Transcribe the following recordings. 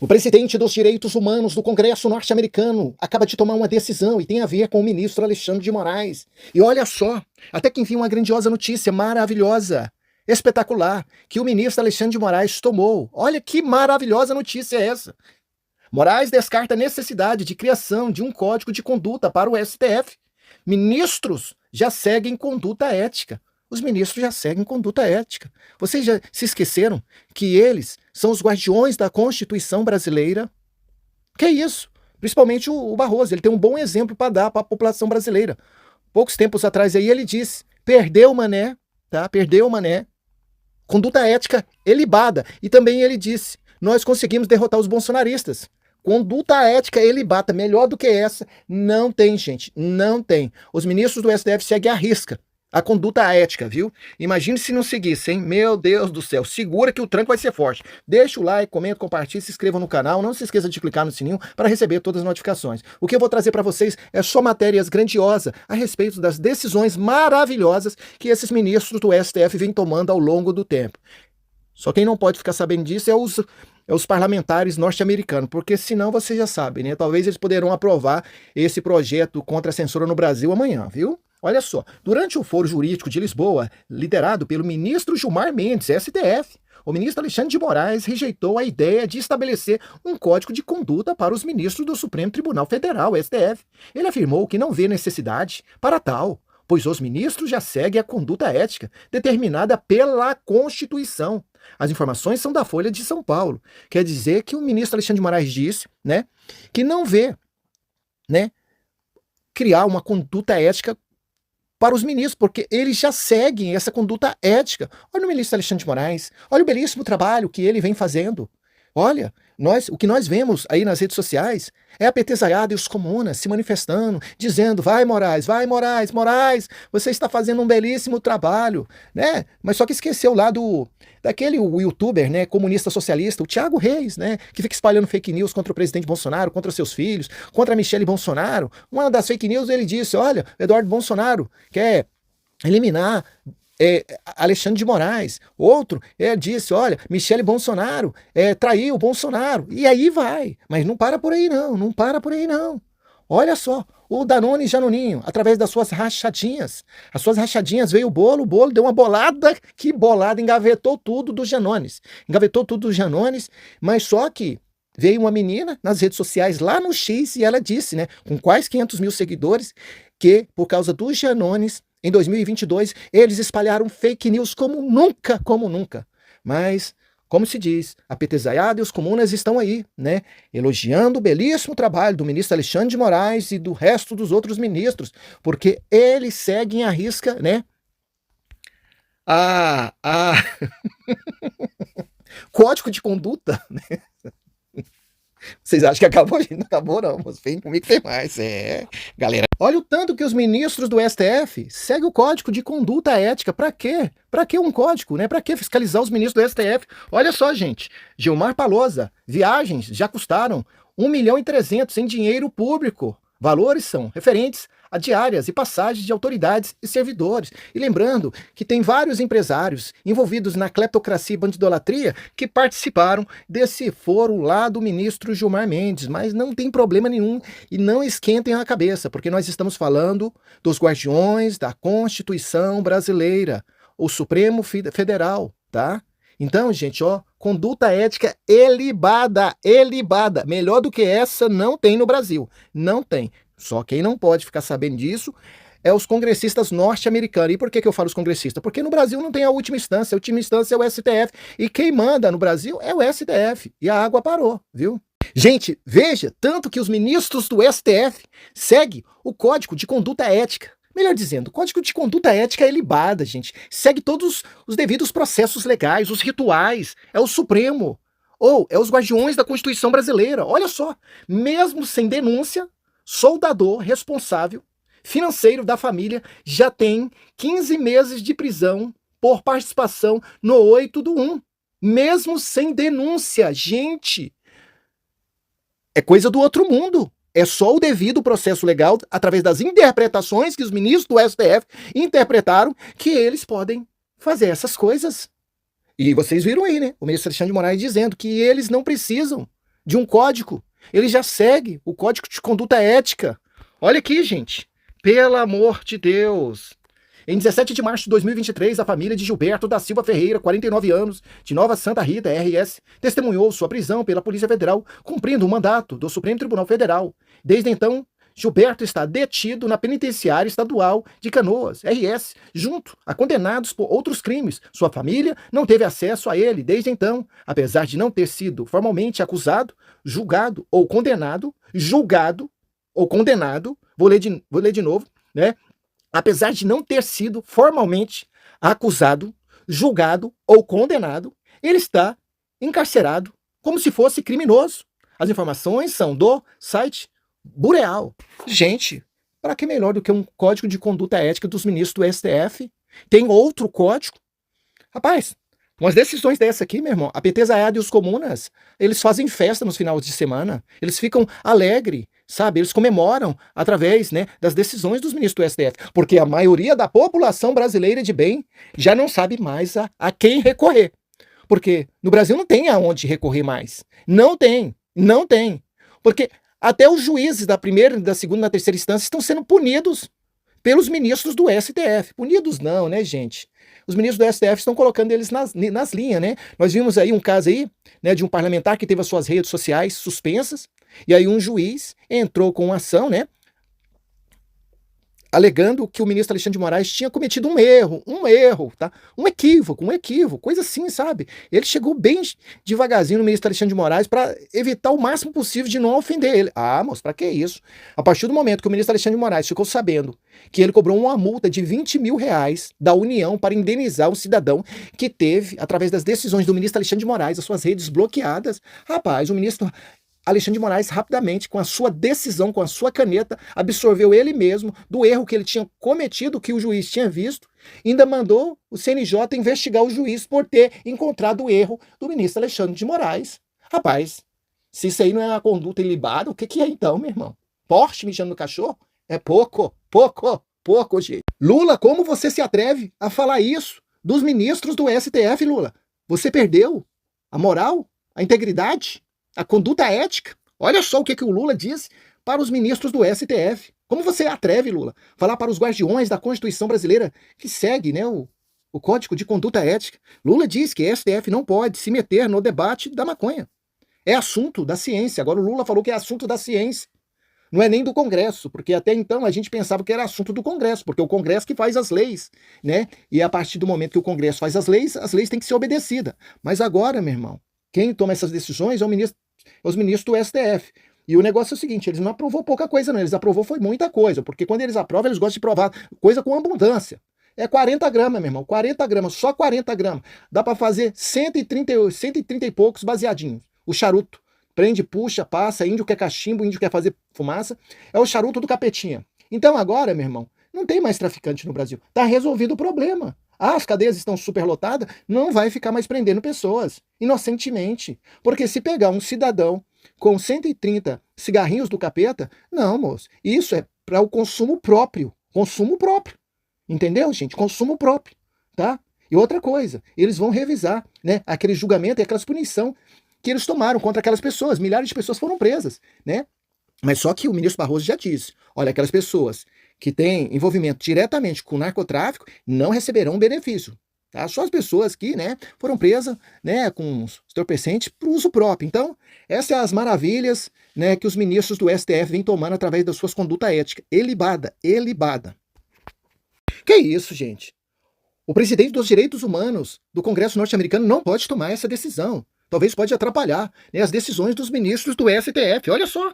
O presidente dos direitos humanos do Congresso norte-americano acaba de tomar uma decisão e tem a ver com o ministro Alexandre de Moraes. E olha só, até que enfim uma grandiosa notícia, maravilhosa, espetacular, que o ministro Alexandre de Moraes tomou. Olha que maravilhosa notícia é essa. Moraes descarta a necessidade de criação de um código de conduta para o STF. Ministros já seguem conduta ética. Os ministros já seguem conduta ética. Vocês já se esqueceram que eles são os guardiões da Constituição brasileira? Que é isso? Principalmente o Barroso, ele tem um bom exemplo para dar para a população brasileira. Poucos tempos atrás aí ele disse, perdeu o mané, tá? Perdeu o mané. Conduta ética ilibada. E também ele disse, nós conseguimos derrotar os bolsonaristas. Conduta ética ilibada, melhor do que essa, não tem, gente, não tem. Os ministros do STF seguem à risca a conduta ética, viu? Imagine se não seguisse, hein? Meu Deus do céu, segura que o tranco vai ser forte. Deixa o like, comenta, compartilha, se inscreva no canal, não se esqueça de clicar no sininho para receber todas as notificações. O que eu vou trazer para vocês é só matérias grandiosas a respeito das decisões maravilhosas que esses ministros do STF vêm tomando ao longo do tempo. Só quem não pode ficar sabendo disso é os parlamentares norte-americanos, porque senão vocês já sabem, né? Talvez eles poderão aprovar esse projeto contra a censura no Brasil amanhã, viu? Olha só, durante o Foro Jurídico de Lisboa, liderado pelo ministro Gilmar Mendes, STF, o ministro Alexandre de Moraes rejeitou a ideia de estabelecer um código de conduta para os ministros do Supremo Tribunal Federal, STF. Ele afirmou que não vê necessidade para tal, pois os ministros já seguem a conduta ética determinada pela Constituição. As informações são da Folha de São Paulo. Quer dizer que o ministro Alexandre de Moraes disse, né, que não vê, né, criar uma conduta ética para os ministros, porque eles já seguem essa conduta ética. Olha o ministro Alexandre de Moraes, olha o belíssimo trabalho que ele vem fazendo. Olha, o que nós vemos aí nas redes sociais é a petezaiada e os comunas se manifestando, dizendo, vai Moraes, Moraes, você está fazendo um belíssimo trabalho, né? Mas só que esqueceu lá daquele youtuber, né, comunista socialista, o Thiago Reis, né, que fica espalhando fake news contra o presidente Bolsonaro, contra seus filhos, contra a Michele Bolsonaro. Uma das fake news ele disse, olha, Eduardo Bolsonaro quer eliminar Alexandre de Moraes. Outro disse, olha, Michele Bolsonaro traiu o Bolsonaro. E aí vai. Mas não para por aí não, não para por aí não. Olha só, o Danone Janoninho, através das suas rachadinhas. As suas rachadinhas veio o bolo deu uma bolada, que bolada, engavetou tudo dos Janones. Engavetou tudo dos Janones, mas só que veio uma menina nas redes sociais lá no X e ela disse, né, com quase 500 mil seguidores, que por causa dos Janones, em 2022, eles espalharam fake news como nunca, como nunca. Mas, como se diz, a petezaiada e os comunas estão aí, né? Elogiando o belíssimo trabalho do ministro Alexandre de Moraes e do resto dos outros ministros, porque eles seguem à risca, né? Código de conduta, né? Vocês acham que acabou? A gente não acabou, não. Mas vem comigo que tem mais. Galera. Olha o tanto que os ministros do STF seguem o código de conduta ética. Pra quê? Pra que um código, né? Pra que fiscalizar os ministros do STF? Olha só, gente. Gilmar Palosa, viagens já custaram 1.300.000 em dinheiro público. Valores são referentes a diárias e passagens de autoridades e servidores. E lembrando que tem vários empresários envolvidos na cleptocracia e bandidolatria que participaram desse foro lá do ministro Gilmar Mendes, mas não tem problema nenhum e não esquentem a cabeça, porque nós estamos falando dos guardiões da Constituição brasileira, o Supremo Federal, tá? Então, gente, ó, conduta ética ilibada. Melhor do que essa não tem no Brasil, não tem. Só quem não pode ficar sabendo disso é os congressistas norte-americanos. E por que eu falo os congressistas? Porque no Brasil não tem a última instância é o STF. E quem manda no Brasil é o STF. E a água parou, viu? Gente, veja, tanto que os ministros do STF seguem o Código de Conduta Ética. Melhor dizendo, o Código de Conduta Ética é ilibada, gente. Segue todos os devidos processos legais, os rituais. É o Supremo. Ou é os guardiões da Constituição brasileira. Olha só, mesmo sem denúncia, soldador responsável financeiro da família já tem 15 meses de prisão por participação no 8/1. Mesmo sem denúncia, gente. É coisa do outro mundo. É só o devido processo legal, através das interpretações que os ministros do STF interpretaram, que eles podem fazer essas coisas. E vocês viram aí, né? O ministro Alexandre de Moraes dizendo que eles não precisam de um código. Ele já segue o Código de Conduta Ética. Olha aqui, gente. Pelo amor de Deus. Em 17 de março de 2023, a família de Gilberto da Silva Ferreira, 49 anos, de Nova Santa Rita, RS, testemunhou sua prisão pela Polícia Federal, cumprindo o mandato do Supremo Tribunal Federal. Desde então, Gilberto está detido na Penitenciária Estadual de Canoas, RS, junto a condenados por outros crimes. Sua família não teve acesso a ele desde então, apesar de não ter sido formalmente acusado, julgado ou condenado, vou ler de novo, né? Apesar de não ter sido formalmente acusado, julgado ou condenado, ele está encarcerado como se fosse criminoso. As informações são do site Bureau. Gente, para que melhor do que um código de conduta ética dos ministros do STF? Tem outro código? Rapaz, umas decisões dessa aqui, meu irmão, a PT Zaiada e os comunas, eles fazem festa nos finais de semana, eles ficam alegres, sabe? Eles comemoram através, né, das decisões dos ministros do STF, porque a maioria da população brasileira de bem já não sabe mais a quem recorrer. Porque no Brasil não tem aonde recorrer mais. Não tem. Porque até os juízes da primeira, da segunda e da terceira instância estão sendo punidos pelos ministros do STF. Punidos não, né, gente? Os ministros do STF estão colocando eles nas linhas, né? Nós vimos aí um caso aí, né, de um parlamentar que teve as suas redes sociais suspensas, e aí um juiz entrou com uma ação, né, alegando que o ministro Alexandre de Moraes tinha cometido um erro, tá? Um equívoco, coisa assim, sabe? Ele chegou bem devagarzinho no ministro Alexandre de Moraes para evitar o máximo possível de não ofender ele. Ah, moço, pra que isso? A partir do momento que o ministro Alexandre de Moraes ficou sabendo que ele cobrou uma multa de R$20 mil da União para indenizar um cidadão que teve, através das decisões do ministro Alexandre de Moraes, as suas redes bloqueadas, rapaz, o ministro Alexandre de Moraes rapidamente, com a sua decisão, com a sua caneta, absorveu ele mesmo do erro que ele tinha cometido, que o juiz tinha visto, ainda mandou o CNJ investigar o juiz por ter encontrado o erro do ministro Alexandre de Moraes. Rapaz, se isso aí não é uma conduta ilibada, o que é então, meu irmão? Porsche mijando no cachorro? É pouco, gente. Lula, como você se atreve a falar isso dos ministros do STF, Lula? Você perdeu a moral, a integridade, a conduta ética. Olha só o que o Lula diz para os ministros do STF. Como você atreve, Lula, falar para os guardiões da Constituição brasileira que segue, né, o Código de Conduta Ética? Lula diz que o STF não pode se meter no debate da maconha. É assunto da ciência. Agora o Lula falou que é assunto da ciência. Não é nem do Congresso, porque até então a gente pensava que era assunto do Congresso, porque é o Congresso que faz as leis, né? E a partir do momento que o Congresso faz as leis têm que ser obedecidas. Mas agora, meu irmão, quem toma essas decisões é os ministros do STF. E o negócio é o seguinte, eles não aprovou pouca coisa, não. Eles aprovou foi muita coisa, porque quando eles aprovam, eles gostam de provar coisa com abundância. É 40 gramas, meu irmão, 40 gramas, só 40 gramas. Dá para fazer 130 e poucos baseadinhos. O charuto. Prende, puxa, passa, índio quer cachimbo, índio quer fazer fumaça. É o charuto do capetinha. Então agora, meu irmão, não tem mais traficante no Brasil. Tá resolvido o problema. Ah, as cadeias estão superlotadas, não vai ficar mais prendendo pessoas, inocentemente. Porque se pegar um cidadão com 130 cigarrinhos do capeta, não, moço, isso é para o consumo próprio. Consumo próprio. Entendeu, gente? Consumo próprio, tá? E outra coisa, eles vão revisar, né, aquele julgamento e aquelas punição que eles tomaram contra aquelas pessoas. Milhares de pessoas foram presas, né? Mas só que o ministro Barroso já disse, olha, aquelas pessoas que têm envolvimento diretamente com o narcotráfico não receberão benefício. Tá? Só as pessoas que, né, foram presas, né, com entorpecentes para uso próprio. Então, essas são as maravilhas, né, que os ministros do STF vêm tomando através das suas condutas éticas. Elibada. Que isso, gente? O presidente dos direitos humanos do Congresso norte-americano não pode tomar essa decisão. Talvez pode atrapalhar, né, as decisões dos ministros do STF. Olha só.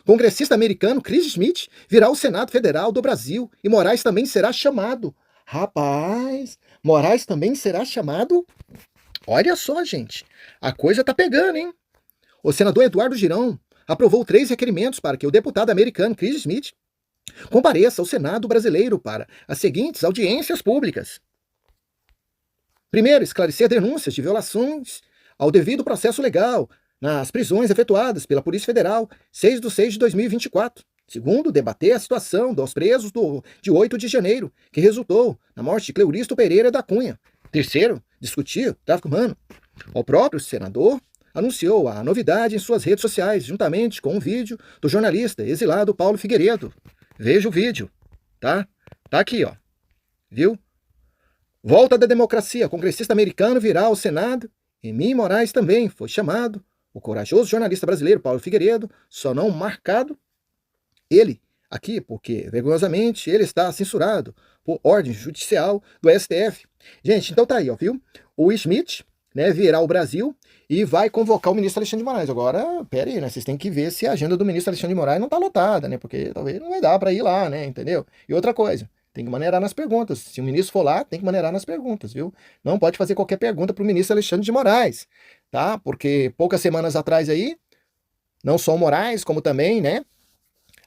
Congressista americano Chris Smith virá ao Senado Federal do Brasil e Moraes também será chamado. Rapaz, Moraes também será chamado? Olha só, gente, a coisa tá pegando, hein? O senador Eduardo Girão aprovou 3 requerimentos para que o deputado americano Chris Smith compareça ao Senado brasileiro para as seguintes audiências públicas. Primeiro, esclarecer denúncias de violações ao devido processo legal nas prisões efetuadas pela Polícia Federal, 6/6/2024. Segundo, debater a situação dos presos de 8 de janeiro, que resultou na morte de Cleuristo Pereira da Cunha. Terceiro, discutir tráfico humano. O próprio senador anunciou a novidade em suas redes sociais, juntamente com um vídeo do jornalista exilado Paulo Figueiredo. Veja o vídeo, tá? Tá aqui, ó. Viu? Volta da democracia. Congressista americano virá ao Senado. Emin Moraes também foi chamado. O corajoso jornalista brasileiro Paulo Figueiredo, só não marcado ele aqui, porque, vergonhosamente, ele está censurado por ordem judicial do STF. Gente, então tá aí, ó, viu? O Schmidt, né, virá ao Brasil e vai convocar o ministro Alexandre de Moraes. Agora, pera aí, né? Vocês têm que ver se a agenda do ministro Alexandre de Moraes não tá lotada, né? Porque talvez não vai dar para ir lá, né? Entendeu? E outra coisa, tem que maneirar nas perguntas. Se o ministro for lá, tem que maneirar nas perguntas, viu? Não pode fazer qualquer pergunta para o ministro Alexandre de Moraes, tá? Porque poucas semanas atrás aí, não só o Moraes, como também, né,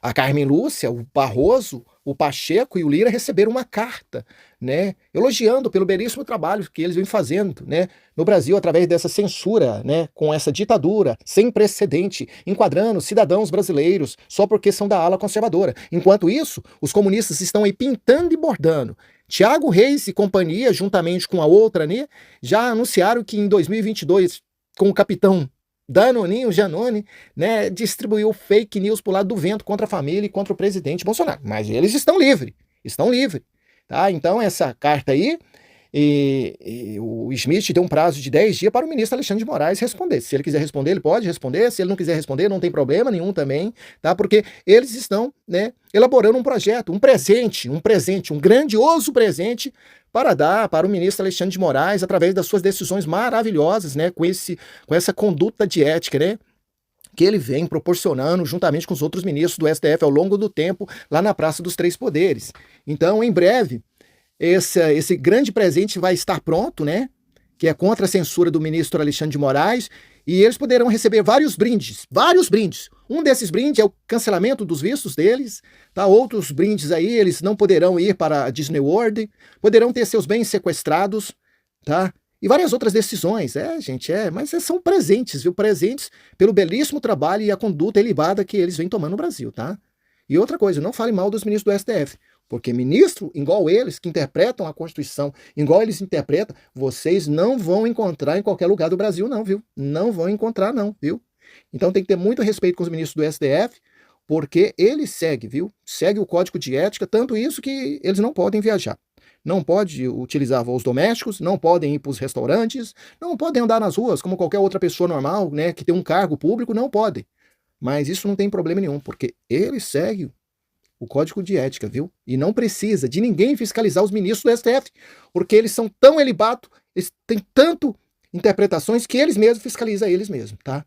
a Carmen Lúcia, o Barroso, o Pacheco e o Lira receberam uma carta, né, elogiando pelo belíssimo trabalho que eles vêm fazendo, né, no Brasil através dessa censura, né, com essa ditadura sem precedente, enquadrando cidadãos brasileiros só porque são da ala conservadora. Enquanto isso, os comunistas estão aí pintando e bordando. Tiago Reis e companhia, juntamente com a outra, né, já anunciaram que em 2022, com o capitão Danoninho Janone, né, distribuiu fake news pro lado do vento contra a família e contra o presidente Bolsonaro. Mas eles estão livres, tá? Então essa carta aí, o Schmidt deu um prazo de 10 dias para o ministro Alexandre de Moraes responder. Se ele quiser responder, ele pode responder. Se ele não quiser responder, não tem problema nenhum também, tá? Porque eles estão, né, elaborando um projeto, um grandioso presente para dar para o ministro Alexandre de Moraes através das suas decisões maravilhosas, né, com essa conduta de ética, né, que ele vem proporcionando juntamente com os outros ministros do STF ao longo do tempo lá na Praça dos Três Poderes. Então, em breve, esse grande presente vai estar pronto, né, que é contra a censura do ministro Alexandre de Moraes, e eles poderão receber vários brindes. Um desses brindes é o cancelamento dos vistos deles, tá? Outros brindes aí, eles não poderão ir para a Disney World, poderão ter seus bens sequestrados, tá? E várias outras decisões, gente, mas são presentes, viu? Presentes pelo belíssimo trabalho e a conduta ilibada que eles vêm tomando no Brasil, tá? E outra coisa, não fale mal dos ministros do STF, porque ministro, igual eles, que interpretam a Constituição, igual eles interpretam, vocês não vão encontrar em qualquer lugar do Brasil, não, viu? Não vão encontrar, não, viu? Então tem que ter muito respeito com os ministros do STF, porque eles seguem, viu? Segue o Código de Ética, tanto isso que eles não podem viajar. Não pode utilizar voos domésticos, não podem ir para os restaurantes, não podem andar nas ruas como qualquer outra pessoa normal, né, que tem um cargo público, não podem. Mas isso não tem problema nenhum, porque eles seguem o Código de Ética, viu? E não precisa de ninguém fiscalizar os ministros do STF, porque eles são tão elibados, eles têm tanto interpretações que eles mesmos fiscalizam eles mesmos, tá?